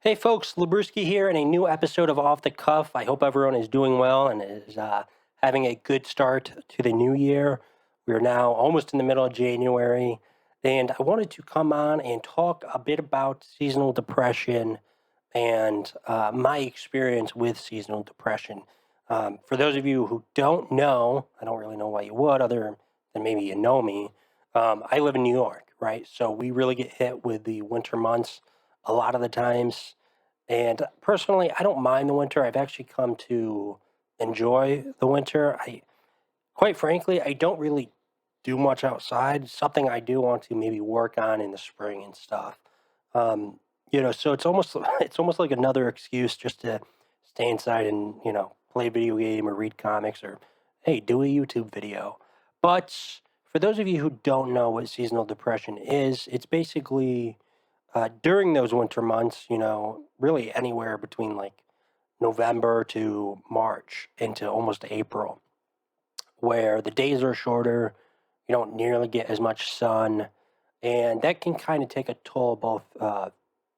Hey folks, Labruski here in a new episode of Off the Cuff. I hope everyone is doing well and is having a good start to the new year. We're now almost in the middle of January, and I wanted to come on and talk a bit about seasonal depression and my experience with seasonal depression. For those of you who don't know, I don't really know why you would, other than maybe you know me. I live in New York, right? So we really get hit with the winter months a lot of the times. And personally, I don't mind the winter. I've actually come to enjoy the winter. Quite frankly, I don't really do much outside. Something I do want to maybe work on in the spring and stuff. Um, so it's almost it's almost like another excuse just to stay inside and play a video game or read comics or hey, do a YouTube video. But for those of you who don't know what seasonal depression is, it's basically during those winter months, really anywhere between like November to March into almost April, where the days are shorter, you don't nearly get as much sun, and that can kind of take a toll both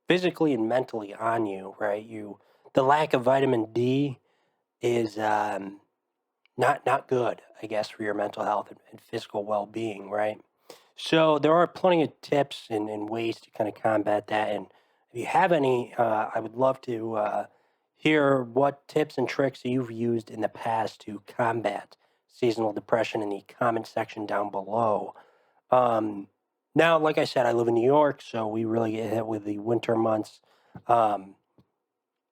physically and mentally on you, right? The lack of vitamin D is not good, I guess, for your mental health and physical well being, right? So there are plenty of tips and ways to kind of combat that. And if you have any, I would love to hear what tips and tricks you've used in the past to combat seasonal depression in the comment section down below. Um, Now, like I said, I live in New York, so we really get hit with the winter months. Um,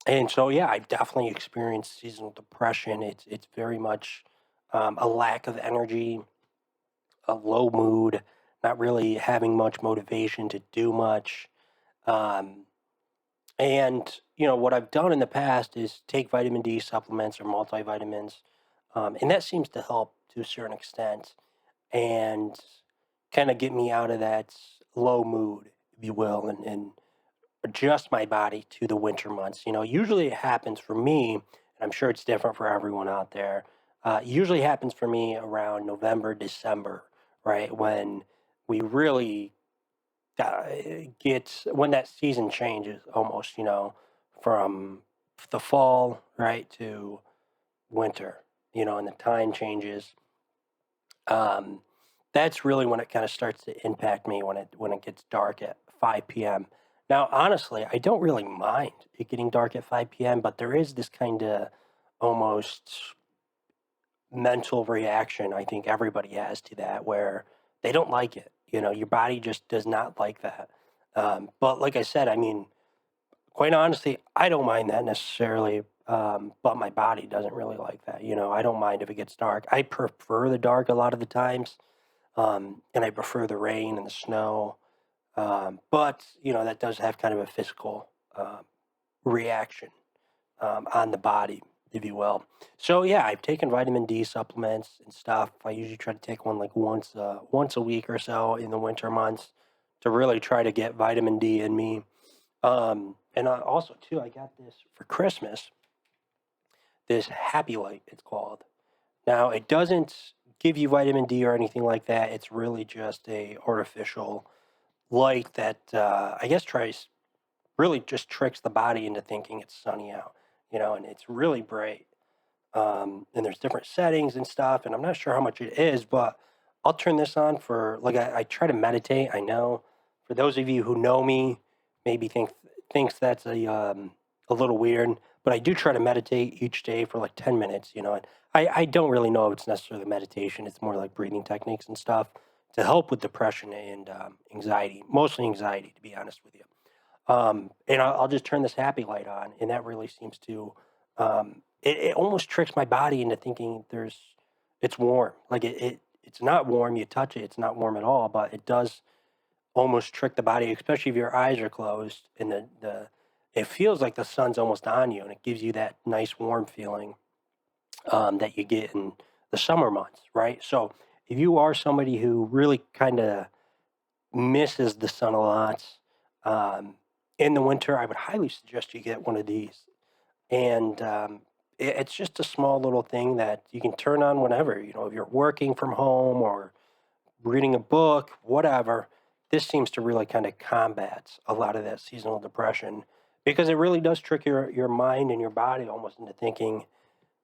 and so, yeah, I definitely experienced seasonal depression. It's very much a lack of energy, a low mood, not really having much motivation to do much. Um, and what I've done in the past is take vitamin D supplements or multivitamins, and that seems to help to a certain extent and kind of get me out of that low mood, if you will, and adjust my body to the winter months. Usually it happens for me, and I'm sure it's different for everyone out there. Usually happens for me around November, December, right? When we really get, when that season changes almost, from the fall, right, to winter, and the time changes. Um, that's really when it kind of starts to impact me when it gets dark at 5 p.m. Now, honestly, I don't really mind it getting dark at 5 p.m., but there is this kind of almost mental reaction I think everybody has to that where they don't like it. Your body just does not like that. But like I said, I mean, quite honestly, I don't mind that necessarily. But my body doesn't really like that. I don't mind if it gets dark. I prefer the dark a lot of the times, and I prefer the rain and the snow. But that does have kind of a physical reaction on the body, if you will. So yeah, I've taken vitamin D supplements and stuff. I usually try to take one like once a week or so in the winter months to really try to get vitamin D in me. And I also too, I got this for Christmas. This Happy Light, it's called. Now it doesn't give you vitamin D or anything like that. It's really just a artificial light that I guess tries really just tricks the body into thinking it's sunny out, and it's really bright. And there's different settings and stuff, and I'm not sure how much it is, but I'll turn this on for like I try to meditate. I know for those of you who know me, maybe thinks that's a little weird, but I do try to meditate each day for like 10 minutes, and I don't really know if it's necessarily meditation. It's more like breathing techniques and stuff to help with depression and anxiety, mostly anxiety, to be honest with you. And I'll just turn this happy light on, and that really seems to it almost tricks my body into thinking it's warm. Like it's not warm. You touch it, it's not warm at all, but it does almost trick the body, especially if your eyes are closed and the it feels like the sun's almost on you, and it gives you that nice warm feeling that you get in the summer months, right? So if you are somebody who really kind of misses the sun a lot. Um, in the winter, I would highly suggest you get one of these. And it's just a small little thing that you can turn on whenever, if you're working from home or reading a book, whatever. This seems to really kind of combat a lot of that seasonal depression. because it really does trick your mind and your body almost into thinking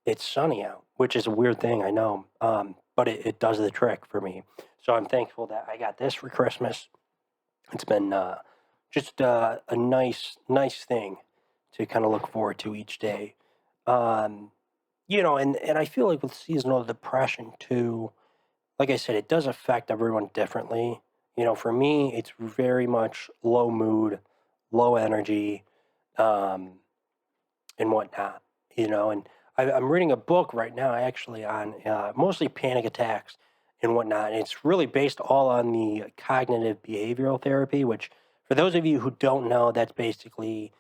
it's sunny out, which is a weird thing, I know, but it does the trick for me. So I'm thankful that I got this for Christmas. It's been just a nice thing to kind of look forward to each day. Um, and I feel like with seasonal depression too, like I said, it does affect everyone differently. For me, it's very much low mood, low energy, um, and whatnot. And I'm reading a book right now, actually, on mostly panic attacks and whatnot. And it's really based all on the cognitive behavioral therapy, which, for those of you who don't know, that's basically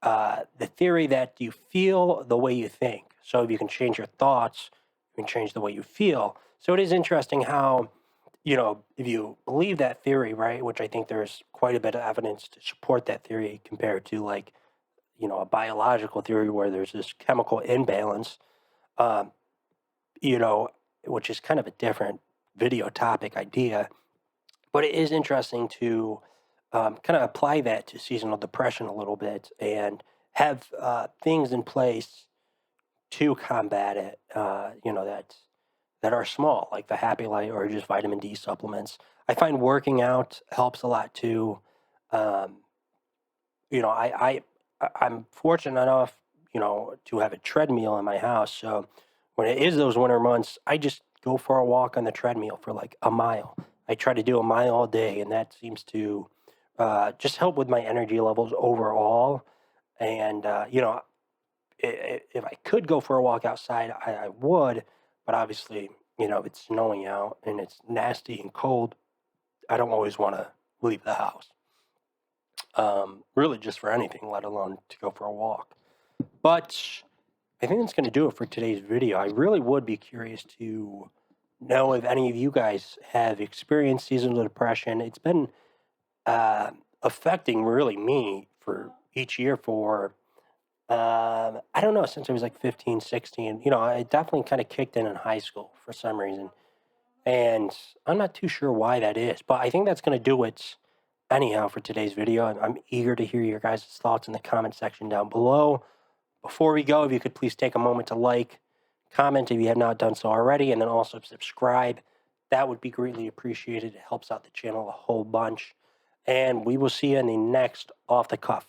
the theory that you feel the way you think. So if you can change your thoughts, you can change the way you feel. So it is interesting how, if you believe that theory, right, which I think there's quite a bit of evidence to support that theory compared to like, a biological theory where there's this chemical imbalance, um, you know, which is kind of a different video topic idea. But it is interesting to kind of apply that to seasonal depression a little bit and have things in place to combat it. That are small, like the Happy Light or just vitamin D supplements. I find working out helps a lot too. Um, I'm fortunate enough, to have a treadmill in my house. So when it is those winter months, I just go for a walk on the treadmill for like a mile. I try to do a mile a day, and that seems to just help with my energy levels overall. And if I could go for a walk outside, I would. But obviously, it's snowing out and it's nasty and cold. I don't always want to leave the house, really just for anything, let alone to go for a walk. But I think that's going to do it for today's video. I really would be curious to know if any of you guys have experienced seasonal depression. It's been uh, affecting really me for each year for, I don't know, since I was like 15, 16. I definitely kind of kicked in high school for some reason. And I'm not too sure why that is, but I think that's going to do it anyhow for today's video. I'm eager to hear your guys' thoughts in the comment section down below. Before we go, if you could please take a moment to like, comment if you have not done so already, and then also subscribe. That would be greatly appreciated. It helps out the channel a whole bunch. And we will see you in the next Off the Cuff.